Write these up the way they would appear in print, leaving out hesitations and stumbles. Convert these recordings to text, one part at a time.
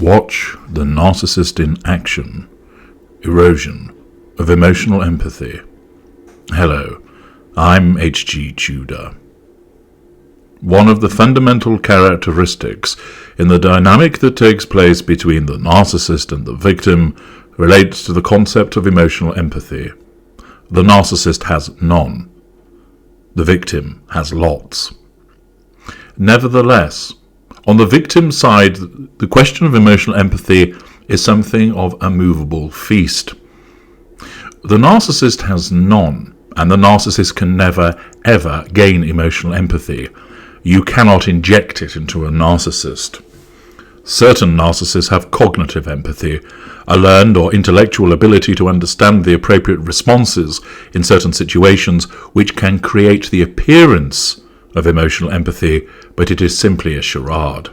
Watch the narcissist in action. Erosion of emotional empathy. Hello, I'm H.G. Tudor. One of the fundamental characteristics in the dynamic that takes place between the narcissist and the victim relates to the concept of emotional empathy. The narcissist has none. The victim has lots. Nevertheless, on the victim side, the question of emotional empathy is something of a movable feast. The narcissist has none, and the narcissist can never, ever gain emotional empathy. You cannot inject it into a narcissist. Certain narcissists have cognitive empathy, a learned or intellectual ability to understand the appropriate responses in certain situations, which can create the appearance of emotional empathy, but it is simply a charade.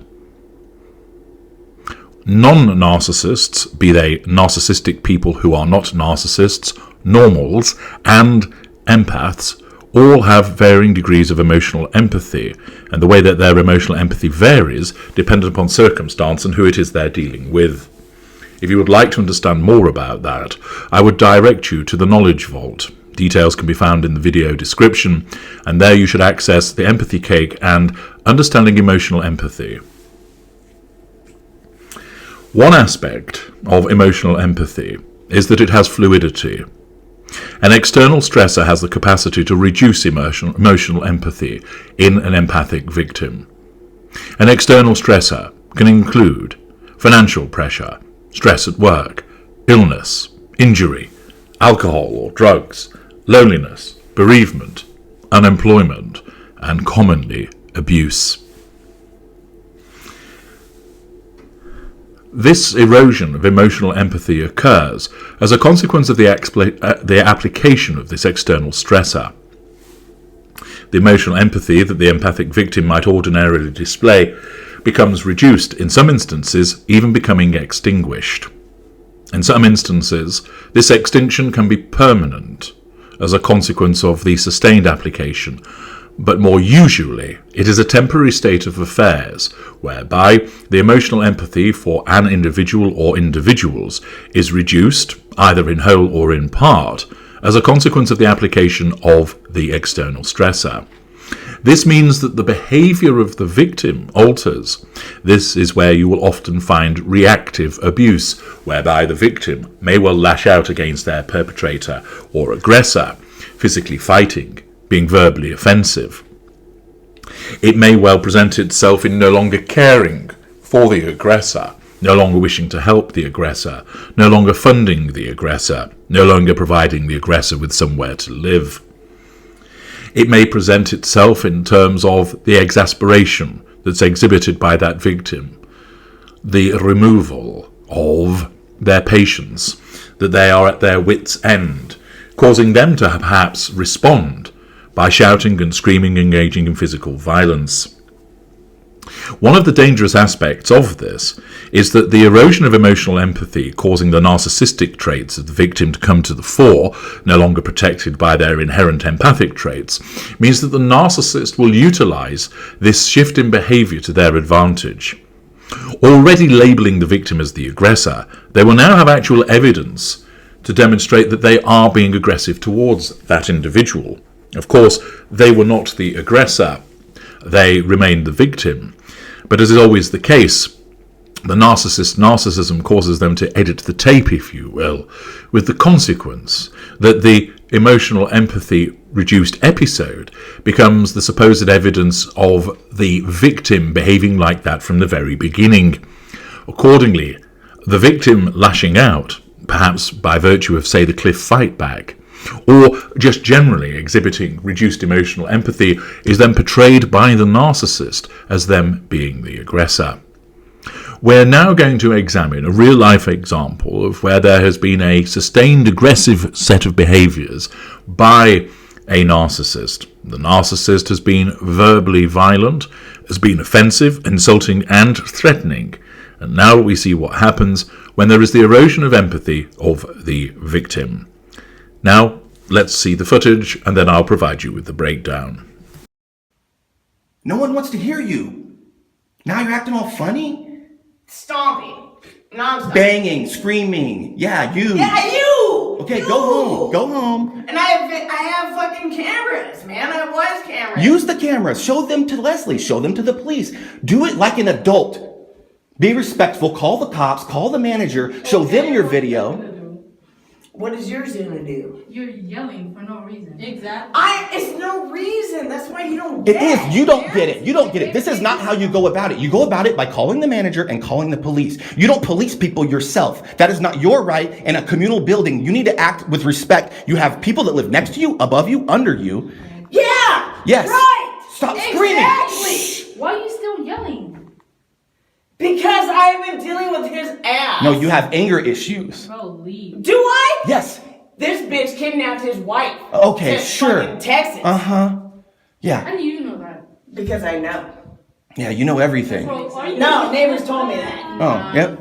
Non-narcissists, be they narcissistic people who are not narcissists, normals, and empaths, all have varying degrees of emotional empathy, and the way that their emotional empathy varies dependent upon circumstance and who it is they're dealing with. If you would like to understand more about that, I would direct you to the Knowledge Vault. Details can be found in the video description, and there you should access the Empathy Cake and Understanding Emotional Empathy. One aspect of emotional empathy is that it has fluidity. An external stressor has the capacity to reduce emotional empathy in an empathic victim. An external stressor can include financial pressure, stress at work, illness, injury, alcohol or drugs, loneliness, bereavement, unemployment, and commonly abuse. This erosion of emotional empathy occurs as a consequence of the application of this external stressor. The emotional empathy that the empathic victim might ordinarily display becomes reduced, in some instances even becoming extinguished. In some instances, this extinction can be permanent as a consequence of the sustained application, but more usually it is a temporary state of affairs whereby the emotional empathy for an individual or individuals is reduced, either in whole or in part, as a consequence of the application of the external stressor. This means that the behavior of the victim alters. This is where you will often find reactive abuse, whereby the victim may well lash out against their perpetrator or aggressor, physically fighting, being verbally offensive. It may well present itself in no longer caring for the aggressor, no longer wishing to help the aggressor, no longer funding the aggressor, no longer providing the aggressor with somewhere to live. It may present itself in terms of the exasperation that's exhibited by that victim, the removal of their patience, that they are at their wits' end, causing them to perhaps respond by shouting and screaming, engaging in physical violence. One of the dangerous aspects of this is that the erosion of emotional empathy, causing the narcissistic traits of the victim to come to the fore, no longer protected by their inherent empathic traits, means that the narcissist will utilize this shift in behavior to their advantage. Already labeling the victim as the aggressor, they will now have actual evidence to demonstrate that they are being aggressive towards that individual. Of course, they were not the aggressor, they remained the victim. But as is always the case, the narcissist's narcissism causes them to edit the tape, if you will, with the consequence that the emotional empathy reduced episode becomes the supposed evidence of the victim behaving like that from the very beginning. Accordingly, the victim lashing out, perhaps by virtue of, say, the cliff fight back, or just generally exhibiting reduced emotional empathy, is then portrayed by the narcissist as them being the aggressor. We're now going to examine a real-life example of where there has been a sustained aggressive set of behaviors by a narcissist. The narcissist has been verbally violent, has been offensive, insulting, and threatening. And now we see what happens when there is the erosion of empathy of the victim. Now, let's see the footage, and then I'll provide you with the breakdown. No one wants to hear you. Now you're acting all funny? Stompy, Nonstop. Banging, screaming. Yeah, you. Yeah, you. Okay, you. go home. Go home. And I have fucking cameras, man. I have wise cameras. Use the cameras. Show them to Leslie. Show them to the police. Do it like an adult. Be respectful. Call the cops. Call the manager. Show them your video. What is yours gonna do? You're yelling for no reason. Exactly. It's no reason. That's why you don't get it. It is. You don't get it. You don't get it. This is not how you go about it. You go about it by calling the manager and calling the police. You don't police people yourself. That is not your right in a communal building. You need to act with respect. You have people that live next to you, above you, under you. Yeah. Yes. Right. Stop screaming. Exactly. Why are you still yelling? Because I've been dealing with his ass. No, you have anger issues. Bro, leave. Do I? Yes. This bitch kidnapped his wife. Okay, to sure. fucking Texas. Yeah. How do you know that? Because I know. Yeah, you know everything. No, neighbors told me that. Oh, yep.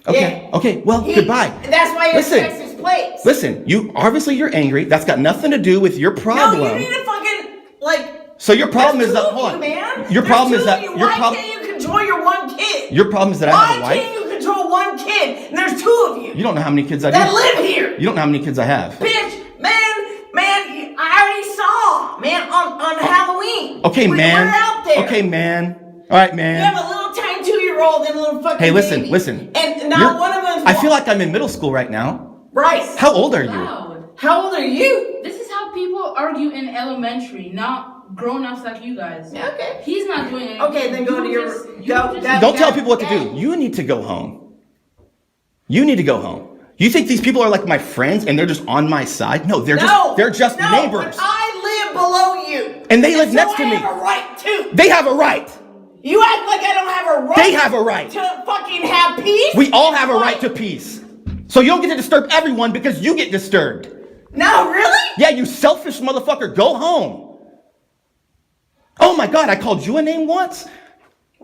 Okay. Yeah. Okay. Well, goodbye. That's why you're Listen. Texas place. Listen, you're angry. That's got nothing to do with your problem. No, you need to fucking So your problem is that. that hold on. Man. Your problem is that Why can't you control your one kid? Your problem is that I have a Why wife. can't you control one kid? And there's two of you. You don't know how many kids I that do. live here. You don't know how many kids I have. Bitch, man, I already saw, man, on Halloween. Okay, We're out there. Okay, man. All right, man. You have a little tiny 2-year-old and a little fucking Hey, listen, baby. listen. And not one of them's I feel like I'm in middle school right now. Bryce. How old are you? Loud. How old are you? This is how people argue in elementary, not grown-ups like you guys. Okay. He's not doing it. Okay, then go to your... Don't tell people what to do. You need to go home. You need to go home. You think these people are like my friends and they're just on my side? No, they're just neighbors. But I live below you. And they live next to me. I have a right too. They have a right. You act like I don't have a right. They have a right. To fucking have peace. We all have a right to peace. So you don't get to disturb everyone because you get disturbed. No, really? Yeah, you selfish motherfucker. Go home. Oh my God, I called you a name once?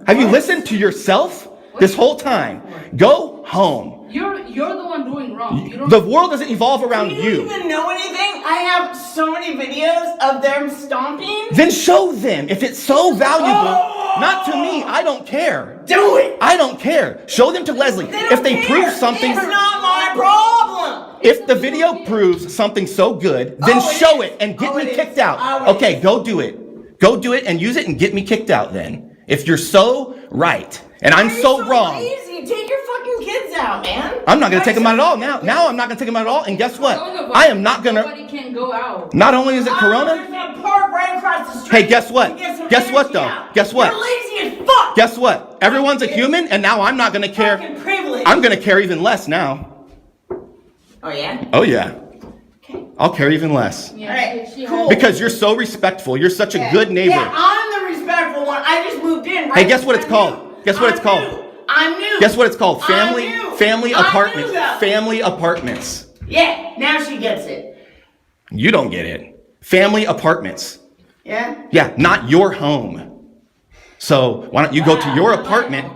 Have you listened to yourself this whole time? Go home. You're the one doing wrong. The world doesn't evolve around Do you. you even know anything? I have so many videos of them stomping. Then show them. If it's so valuable, not to me, I don't care. Do it. I don't care. Show them to Leslie. If they prove something. It's not my problem. If the video proves something so good, then show it and get me kicked out. Okay, go do it. Go do it and use it and get me kicked out then. If you're so right and I'm so wrong. Lazy. Take your fucking kids out, man. I'm not going to take them out at all now. Now I'm not going to take them out at all. And guess what? I am not going to. Nobody can go out. Not only is it Corona. There's a park right across the street. Hey, guess what? Guess what though? Out. Guess what? You're lazy as fuck. Guess what? Everyone's a human and now I'm not going to care. Fucking privilege. I'm going to care even less now. Oh, yeah? Oh, yeah. Okay. I'll care even less. Yeah, All right, she cool. Because you're so respectful. You're such a good neighbor. Yeah, I'm the respectful one. I just moved in, right? Hey, guess what it's called? Guess what it's called? I'm new. Guess what it's called? I'm Family new. apartments. I'm new, though. Family apartments. Yeah, now she gets it. You don't get it. Family apartments. Yeah? Yeah, not your home. So why don't you go to your apartment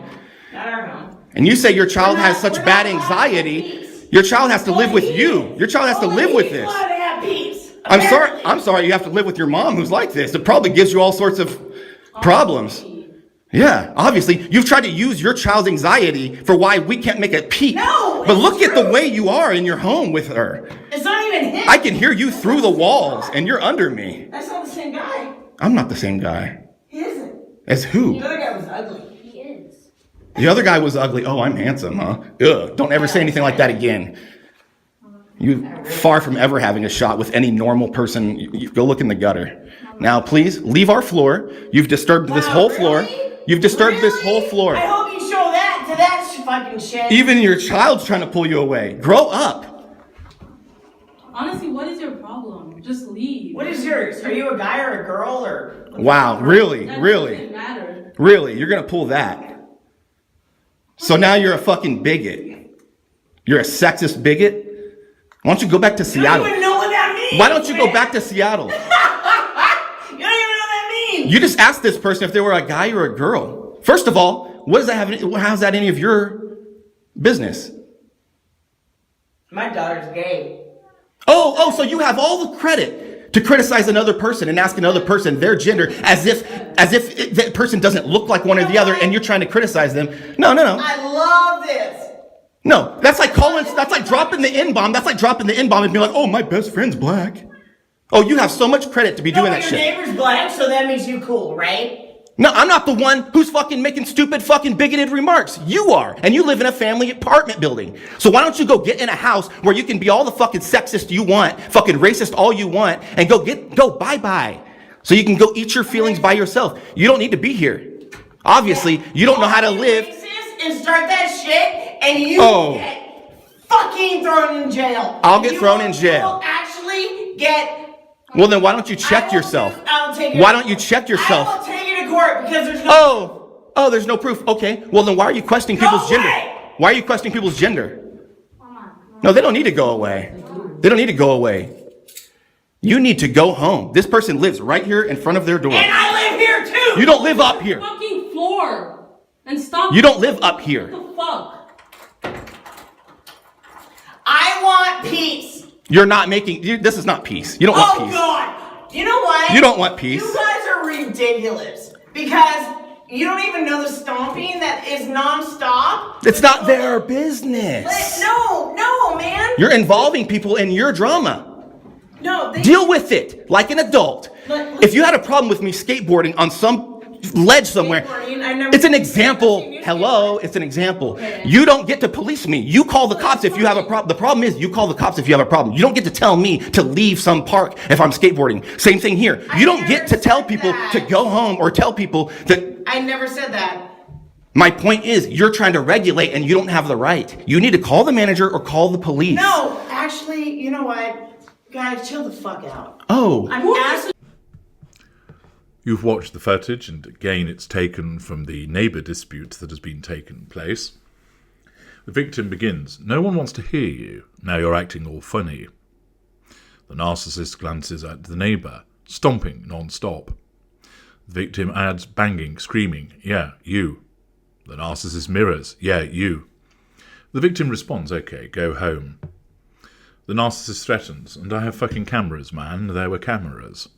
Not our home. and you say your child has We're such not bad allowed to anxiety. have peace. Your child has to live with Only you. Your child has to live with this. Allowed to have peace. I'm sorry you have to live with your mom who's like this. It probably gives you all sorts of problems. Yeah, obviously, you've tried to use your child's anxiety for why we can't make it peak. No, but it's look at true. the way you are in your home with her. It's not even him. I can hear you through the walls, and you're under me. That's not the same guy. I'm not the same guy. He isn't. As who? The other guy was ugly. He is. The other guy was ugly. Oh, I'm handsome, huh? Ugh, don't ever say anything like that again. You far from ever having a shot with any normal person. You go look in the gutter. Now, please, leave our floor. You've disturbed this whole floor. Really? You've disturbed this whole Really? floor. I hope you show that to that fucking shit. Even your child's trying to pull you away. Grow up. Honestly, what is your problem? Just leave. What is yours? Are you a guy or a girl or? Wow, really, That really, doesn't matter. really, you're gonna pull that. So now you're a fucking bigot. You're a sexist bigot. Why don't you go back to You Seattle? don't even know what that means. Why don't you go man. back to Seattle? You don't even know what that means. You just asked this person if they were a guy or a girl. First of all, what does that have? How's that any of your business? My daughter's gay. Oh, so you have all the credit to criticize another person and ask another person their gender as if that person doesn't look like one or the other, and you're trying to criticize them. No. I love this. No, that's like calling, that's like dropping the N-bomb. That's like dropping the N-bomb and being like, oh, my best friend's black. Oh, you have so much credit to be doing that your shit. neighbor's black, so that makes you cool, right? No, I'm not the one who's fucking making stupid fucking bigoted remarks. You are. And you live in a family apartment building. So why don't you go get in a house where you can be all the fucking sexist you want, fucking racist all you want, and go bye-bye. So you can go eat your feelings by yourself. You don't need to be here. Obviously, you don't know how to live. Racist and start that shit, and you get fucking thrown in jail. I'll get thrown in jail. You will actually get... Well, then why don't you check yourself? Why don't you check yourself? I will take you to court because there's no... Oh, there's no proof. Okay. Well, then why are you questioning people's gender? Why are you questioning people's gender? No, they don't need to go away. They don't need to go away. You need to go home. This person lives right here in front of their door. And I live here too! You don't live up here. Fucking floor. And stop. You don't live up here. What the fuck? I want peace. You're not making... this is not peace. You don't want peace. Oh, God. You know what? You don't want peace. You guys are ridiculous. Because you don't even know the stomping that is nonstop. It's not their business. No, man. You're involving people in your drama. No, Deal with it like an adult. If you had a problem with me skateboarding on some ledge somewhere, it's an example. Hello, it's an example. You don't get to police me. You call the cops if you have a problem. The problem is you call the cops if you have a problem. You don't get to tell me to leave some park if I'm skateboarding. Same thing here. You don't get to tell people to go home or tell people that... I never said that. My point is, you're trying to regulate and you don't have the right. You need to call the manager or call the police. No, actually, you know what? Guys, chill the fuck out. Oh. I'm asking... You've watched the footage, and again it's taken from the neighbour dispute that has been taken place. The victim begins, "No one wants to hear you. Now you're acting all funny." The narcissist glances at the neighbour, stomping non-stop. The victim adds, banging, screaming, "Yeah, you." The narcissist mirrors, "Yeah, you." The victim responds, "Okay, go home." The narcissist threatens, "And I have fucking cameras, man. There were cameras."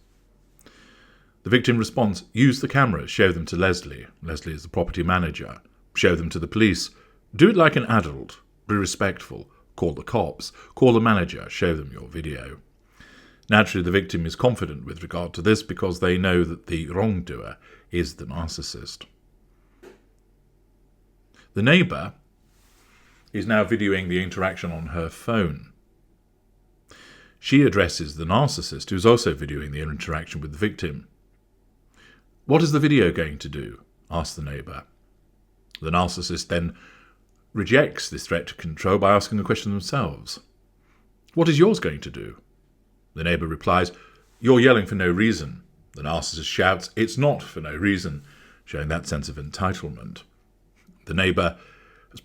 The victim responds, "Use the cameras, show them to Leslie." Leslie is the property manager. "Show them to the police. Do it like an adult. Be respectful. Call the cops. Call the manager. Show them your video." Naturally, the victim is confident with regard to this because they know that the wrongdoer is the narcissist. The neighbour is now videoing the interaction on her phone. She addresses the narcissist, who's also videoing the interaction with the victim. "What is the video going to do?" asks the neighbour. The narcissist then rejects this threat to control by asking the question themselves. "What is yours going to do?" The neighbour replies, "You're yelling for no reason." The narcissist shouts, "It's not for no reason," showing that sense of entitlement. The neighbour's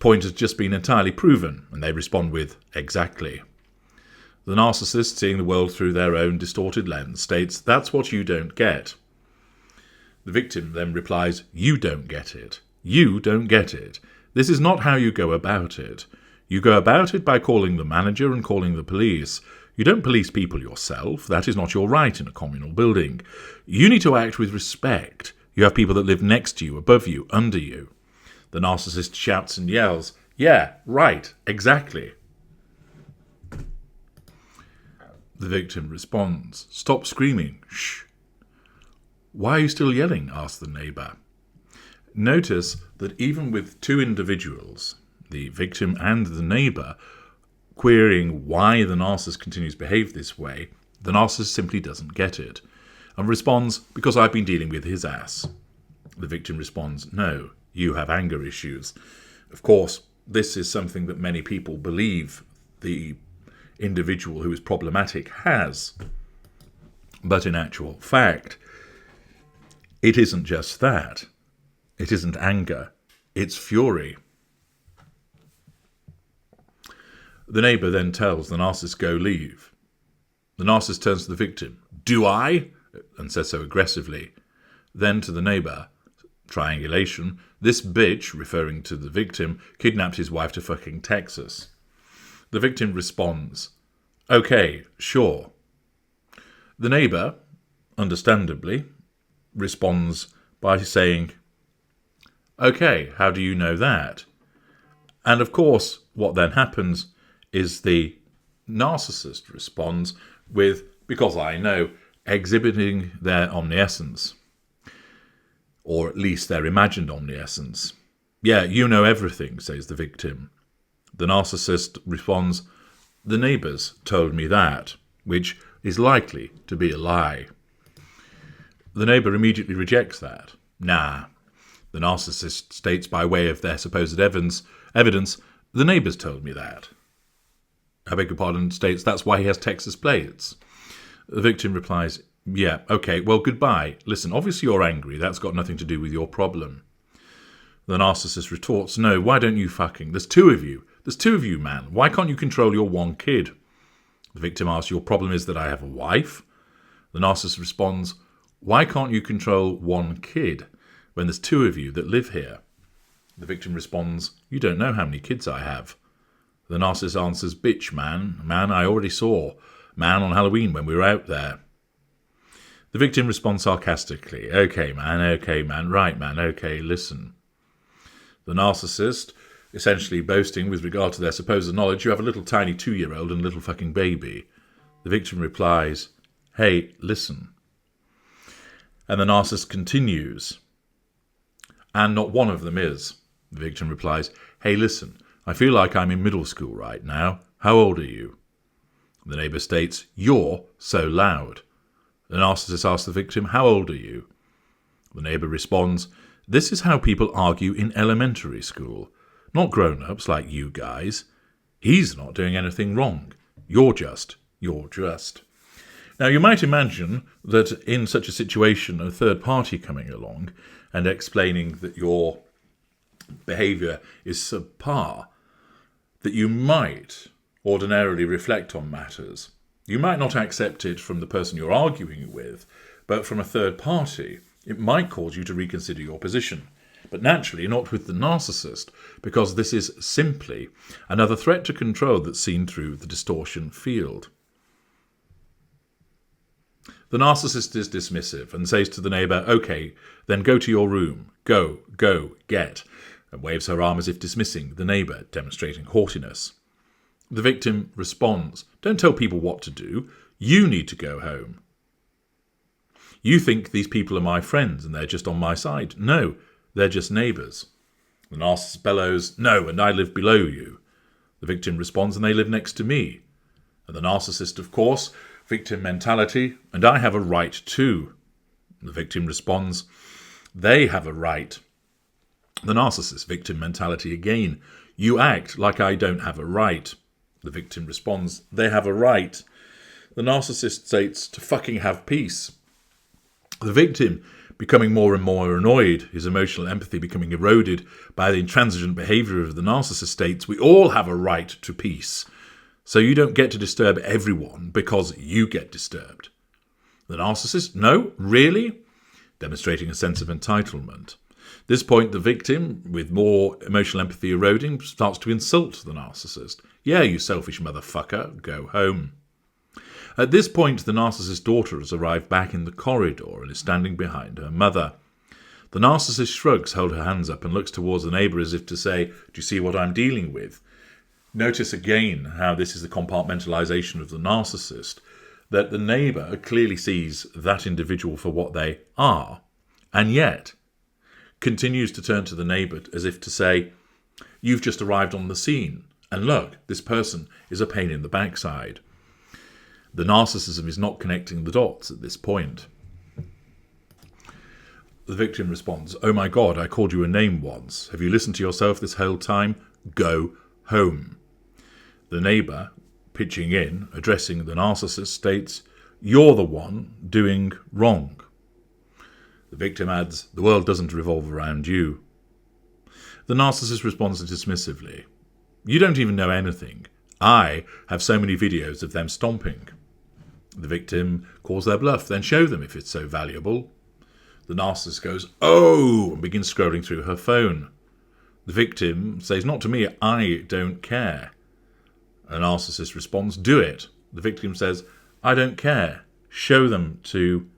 point has just been entirely proven, and they respond with, "Exactly." The narcissist, seeing the world through their own distorted lens, states, "That's what you don't get." The victim then replies, "You don't get it. You don't get it. This is not how you go about it. You go about it by calling the manager and calling the police. You don't police people yourself. That is not your right in a communal building. You need to act with respect. You have people that live next to you, above you, under you." The narcissist shouts and yells, "Yeah, right, exactly." The victim responds, "Stop screaming. Shh." "Why are you still yelling?" asks the neighbour. Notice that even with two individuals, the victim and the neighbour, querying why the narcissist continues to behave this way, the narcissist simply doesn't get it and responds, "Because I've been dealing with his ass." The victim responds, "No, you have anger issues." Of course, this is something that many people believe the individual who is problematic has. But in actual fact, it isn't just that. It isn't anger. It's fury. The neighbour then tells the narcissist, "Go leave." The narcissist turns to the victim, "Do I?" and says so aggressively. Then to the neighbour, triangulation, "This bitch," referring to the victim, "kidnapped his wife to fucking Texas." The victim responds, "Okay, sure." The neighbour, understandably, responds by saying, "Okay, how do you know that?" And of course, what then happens is the narcissist responds with, because I know, exhibiting their omniscience, or at least their imagined omniscience. Yeah, you know everything, says the victim. The narcissist responds, the neighbours told me that, which is likely to be a lie. The neighbour immediately rejects that. Nah. The narcissist states by way of their supposed evidence, the neighbours told me that. I beg your pardon, states that's why he has Texas plates. The victim replies, yeah, okay, well, goodbye. Listen, obviously you're angry. That's got nothing to do with your problem. The narcissist retorts, no, why don't you fucking? There's two of you. There's two of you, man. Why can't you control your one kid? The victim asks, your problem is that I have a wife? The narcissist responds, why can't you control one kid when there's two of you that live here? The victim responds, you don't know how many kids I have. The narcissist answers, bitch, man. Man, I already saw. Man on Halloween when we were out there. The victim responds sarcastically, okay, man, right, man, okay, listen. The narcissist, essentially boasting with regard to their supposed knowledge, you have a little tiny 2-year-old and a little fucking baby. The victim replies, hey, listen. And the narcissist continues, and not one of them is. The victim replies, hey, listen, I feel like I'm in middle school right now. How old are you? The neighbour states, you're so loud. The narcissist asks the victim, how old are you? The neighbour responds, this is how people argue in elementary school. Not grown-ups like you guys. He's not doing anything wrong. You're just. Now, you might imagine that in such a situation, a third party coming along and explaining that your behaviour is subpar, that you might ordinarily reflect on matters. You might not accept it from the person you're arguing with, but from a third party, it might cause you to reconsider your position. But naturally, not with the narcissist, because this is simply another threat to control that's seen through the distortion field. The narcissist is dismissive and says to the neighbour, okay, then go to your room. Go, get, and waves her arm as if dismissing the neighbour, demonstrating haughtiness. The victim responds, don't tell people what to do. You need to go home. You think these people are my friends and they're just on my side. No, they're just neighbours. The narcissist bellows, no, and I live below you. The victim responds, and they live next to me. And the narcissist, of course, victim mentality, and I have a right too. The victim responds, they have a right. The narcissist, victim mentality again, you act like I don't have a right. The victim responds, they have a right. The narcissist states to fucking have peace. The victim, becoming more and more annoyed, his emotional empathy becoming eroded by the intransigent behaviour of the narcissist, states, we all have a right to peace. So you don't get to disturb everyone because you get disturbed. The narcissist, no, really? Demonstrating a sense of entitlement. At this point, the victim, with more emotional empathy eroding, starts to insult the narcissist. Yeah, you selfish motherfucker, go home. At this point, the narcissist's daughter has arrived back in the corridor and is standing behind her mother. The narcissist shrugs, holds her hands up, and looks towards the neighbour as if to say, do you see what I'm dealing with? Notice again how this is the compartmentalisation of the narcissist, that the neighbour clearly sees that individual for what they are, and yet continues to turn to the neighbour as if to say, you've just arrived on the scene, and look, this person is a pain in the backside. The narcissism is not connecting the dots at this point. The victim responds, oh my God, I called you a name once. Have you listened to yourself this whole time? Go home. The neighbour, pitching in, addressing the narcissist, states, you're the one doing wrong. The victim adds, the world doesn't revolve around you. The narcissist responds dismissively, you don't even know anything. I have so many videos of them stomping. The victim calls their bluff, then show them if it's so valuable. The narcissist goes, oh, and begins scrolling through her phone. The victim says, not to me, I don't care. A narcissist responds, do it. The victim says, I don't care. Show them to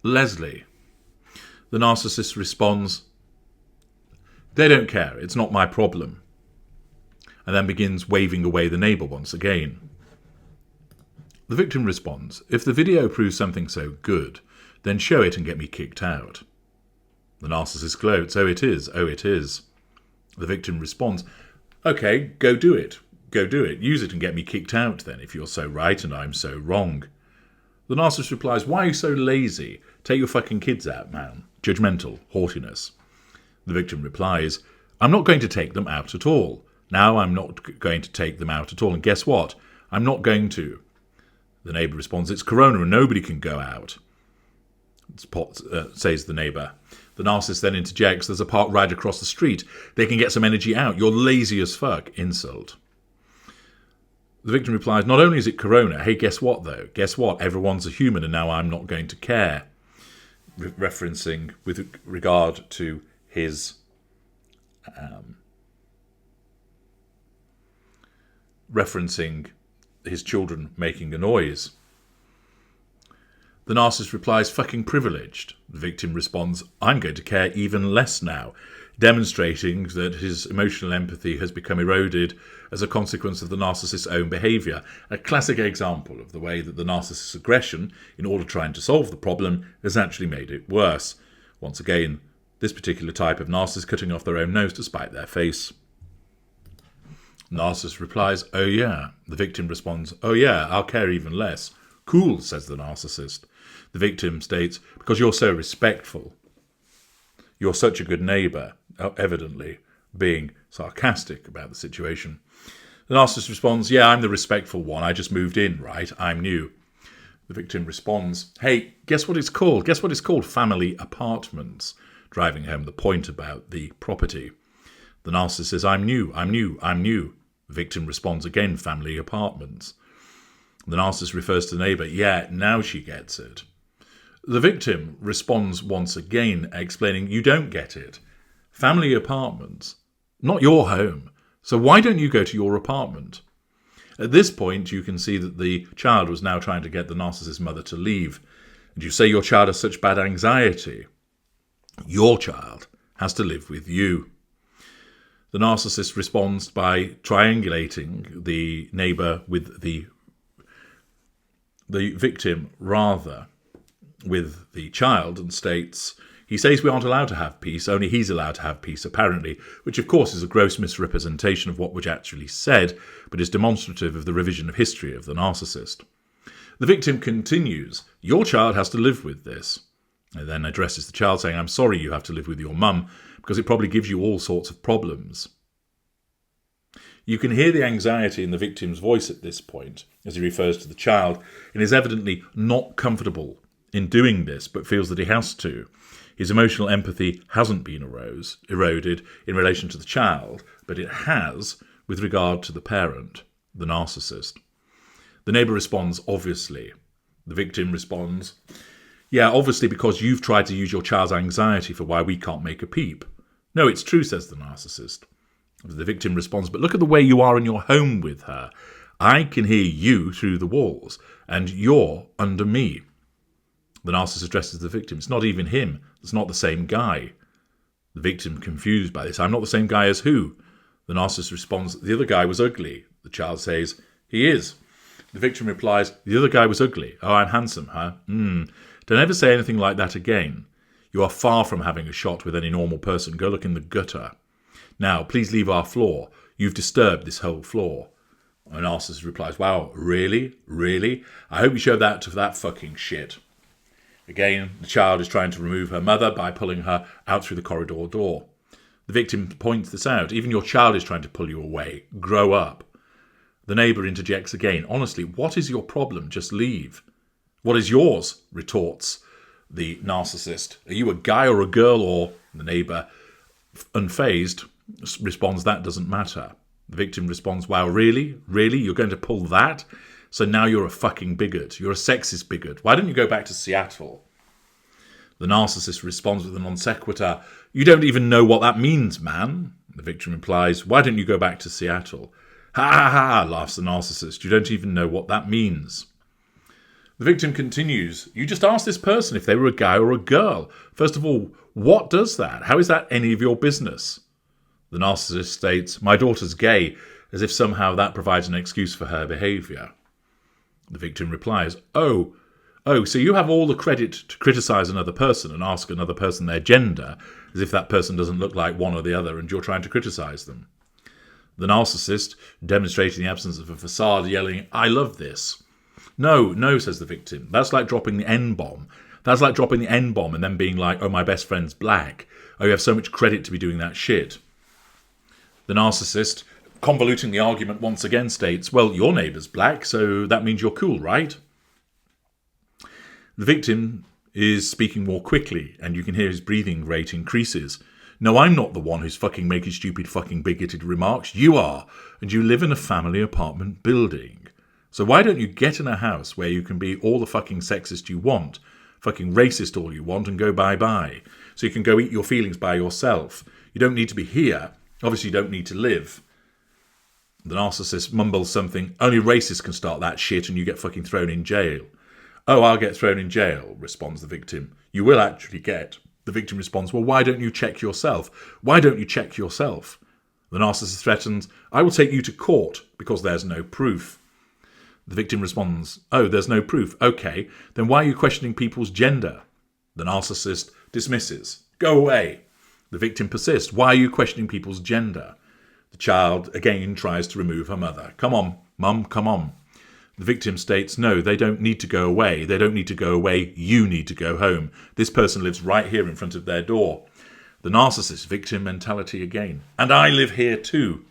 Leslie. The narcissist responds, They don't care. It's not my problem. And then begins waving away the neighbour once again. The victim responds, if the video proves something so good, then show it and get me kicked out. The narcissist gloats, oh it is, oh it is. The victim responds, okay, go do it. Go do it. Use it and get me kicked out then, if you're so right and I'm so wrong. The narcissist replies, why are you so lazy? Take your fucking kids out, man. Judgmental, haughtiness. The victim replies, I'm not going to take them out at all. Now I'm not going to take them out at all. And guess what? I'm not going to. The neighbour responds, it's Corona and nobody can go out. Says the neighbour. The narcissist then interjects, there's a park right across the street. They can get some energy out. You're lazy as fuck. Insult. The victim replies, not only is it Corona, hey, guess what though? Guess what? Everyone's a human and now I'm not going to care. Referencing with regard to his children making a noise. The narcissist replies, fucking privileged. The victim responds, I'm going to care even less now, demonstrating that his emotional empathy has become eroded as a consequence of the narcissist's own behaviour. A classic example of the way that the narcissist's aggression, in order trying to solve the problem, has actually made it worse. Once again, this particular type of narcissist cutting off their own nose to spite their face. Narcissist replies, oh yeah. The victim responds, oh yeah, I'll care even less. Cool, says the narcissist. The victim states, because you're so respectful. You're such a good neighbour, evidently being sarcastic about the situation. The narcissist responds, yeah, I'm the respectful one. I just moved in, right? I'm new. The victim responds, hey, guess what it's called? Guess what it's called? Family apartments. Driving home the point about the property. The narcissist says, I'm new. The victim responds again, family apartments. The narcissist refers to the neighbour, yeah, now she gets it. The victim responds once again, explaining, you don't get it. Family apartments, not your home. So why don't you go to your apartment? At this point, you can see that the child was now trying to get the narcissist's mother to leave. And you say your child has such bad anxiety. Your child has to live with you. The narcissist responds by triangulating the neighbour with the victim rather with the child and states, he says we aren't allowed to have peace, only he's allowed to have peace apparently, which of course is a gross misrepresentation of what was actually said, but is demonstrative of the revision of history of the narcissist. The victim continues, your child has to live with this, and then addresses the child saying, I'm sorry you have to live with your mum, because it probably gives you all sorts of problems. You can hear the anxiety in the victim's voice at this point, as he refers to the child, and is evidently not comfortable in doing this, but feels that he has to. His emotional empathy hasn't been eroded in relation to the child, but it has with regard to the parent, the narcissist. The neighbour responds, obviously. The victim responds, yeah, obviously because you've tried to use your child's anxiety for why we can't make a peep. No, it's true, says the narcissist. The victim responds, but look at the way you are in your home with her. I can hear you through the walls, and you're under me. The narcissist addresses the victim. It's not even him. It's not the same guy. The victim, confused by this, I'm not the same guy as who? The narcissist responds, the other guy was ugly. The child says, he is. The victim replies, the other guy was ugly. Oh, I'm handsome, huh? Don't ever say anything like that again. You are far from having a shot with any normal person. Go look in the gutter. Now, please leave our floor. You've disturbed this whole floor. The narcissist replies, wow, really? Really? I hope you show that to that fucking shit. Again, the child is trying to remove her mother by pulling her out through the corridor door. The victim points this out. Even your child is trying to pull you away. Grow up. The neighbour interjects again. Honestly, what is your problem? Just leave. What is yours? Retorts the narcissist. Are you a guy or a girl? Or the neighbour, unfazed, responds, that doesn't matter. The victim responds, wow, really? Really? You're going to pull that? So now you're a fucking bigot. You're a sexist bigot. Why don't you go back to Seattle? The narcissist responds with a non sequitur. You don't even know what that means, man. The victim replies, why don't you go back to Seattle? Ha ha ha, laughs the narcissist. You don't even know what that means. The victim continues, you just asked this person if they were a guy or a girl. First of all, what does that? How is that any of your business? The narcissist states, "My daughter's gay," as if somehow that provides an excuse for her behaviour. The victim replies, Oh, so you have all the credit to criticise another person and ask another person their gender, as if that person doesn't look like one or the other and you're trying to criticise them. The narcissist, demonstrating the absence of a facade, yelling, "I love this." No, says the victim. That's like dropping the N-bomb. That's like dropping the N-bomb and then being like, "Oh, my best friend's black. Oh, you have so much credit to be doing that shit." The narcissist, convoluting the argument once again, states, "Well, your neighbour's black, so that means you're cool, right?" The victim is speaking more quickly, and you can hear his breathing rate increases. "No, I'm not the one who's fucking making stupid fucking bigoted remarks. You are, and you live in a family apartment building. So why don't you get in a house where you can be all the fucking sexist you want, fucking racist all you want, and go bye-bye, so you can go eat your feelings by yourself. You don't need to be here. Obviously you don't need to live." The narcissist mumbles something, "Only racists can start that shit and you get fucking thrown in jail." "Oh, I'll get thrown in jail," responds the victim. "You will actually get." The victim responds, "Well, why don't you check yourself? Why don't you check yourself?" The narcissist threatens, "I will take you to court because there's no proof." The victim responds, "Oh, there's no proof. Okay, then why are you questioning people's gender?" The narcissist dismisses. "Go away." The victim persists. "Why are you questioning people's gender?" The child again tries to remove her mother. "Come on, Mum, come on." The victim states, "No, they don't need to go away. They don't need to go away. You need to go home. This person lives right here in front of their door." The narcissist victim mentality again. "And I live here too."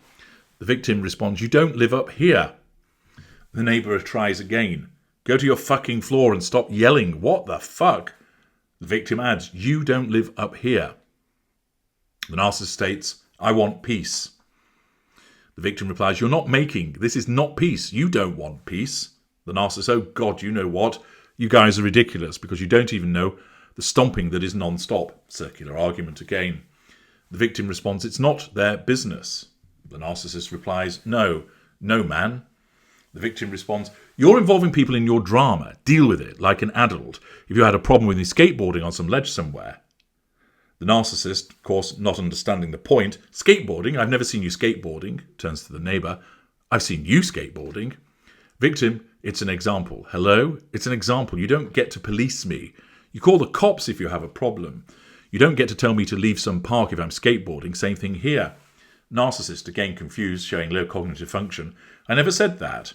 The victim responds, "You don't live up here." The neighbour tries again. "Go to your fucking floor and stop yelling. What the fuck?" The victim adds, "You don't live up here." The narcissist states, "I want peace." The victim replies, This is not peace. You don't want peace." The narcissist, "Oh God, you know what? You guys are ridiculous because you don't even know the stomping that is non-stop." Circular argument again. The victim responds, "It's not their business." The narcissist replies, No, man." The victim responds, "You're involving people in your drama. Deal with it like an adult. If you had a problem with me skateboarding on some ledge somewhere." The narcissist, of course, not understanding the point, "Skateboarding? I've never seen you skateboarding," turns to the neighbour. "I've seen you skateboarding." Victim, "It's an example." "Hello? It's an example. You don't get to police me. You call the cops if you have a problem. You don't get to tell me to leave some park if I'm skateboarding. Same thing here." Narcissist, again confused, showing low cognitive function. "I never said that."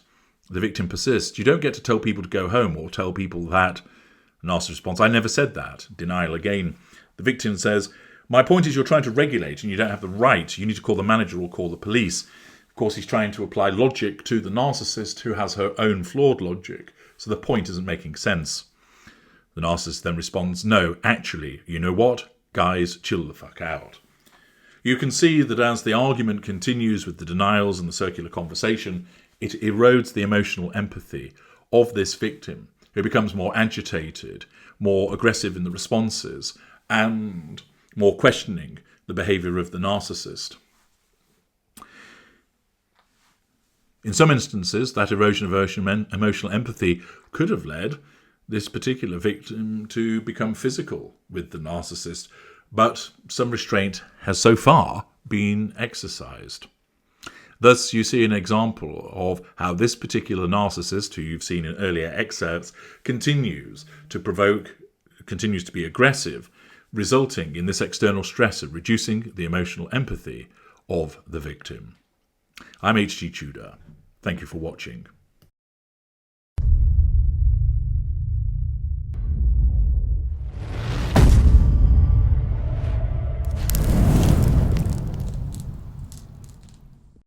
The victim persists. "You don't get to tell people to go home or tell people that." Narcissist responds, "I never said that." Denial again. The victim says, "My point is you're trying to regulate and you don't have the right. You need to call the manager or call the police." Of course, he's trying to apply logic to the narcissist who has her own flawed logic, so the point isn't making sense. The narcissist then responds, "No, actually, you know what? Guys, chill the fuck out." You can see that as the argument continues with the denials and the circular conversation, it erodes the emotional empathy of this victim, who becomes more agitated, more aggressive in the responses, and more questioning the behaviour of the narcissist. In some instances, that erosion of emotional empathy could have led this particular victim to become physical with the narcissist, but some restraint has so far been exercised. Thus, you see an example of how this particular narcissist, who you've seen in earlier excerpts, continues to provoke, continues to be aggressive, resulting in this external stress of reducing the emotional empathy of the victim. I'm H.G. Tudor. Thank you for watching.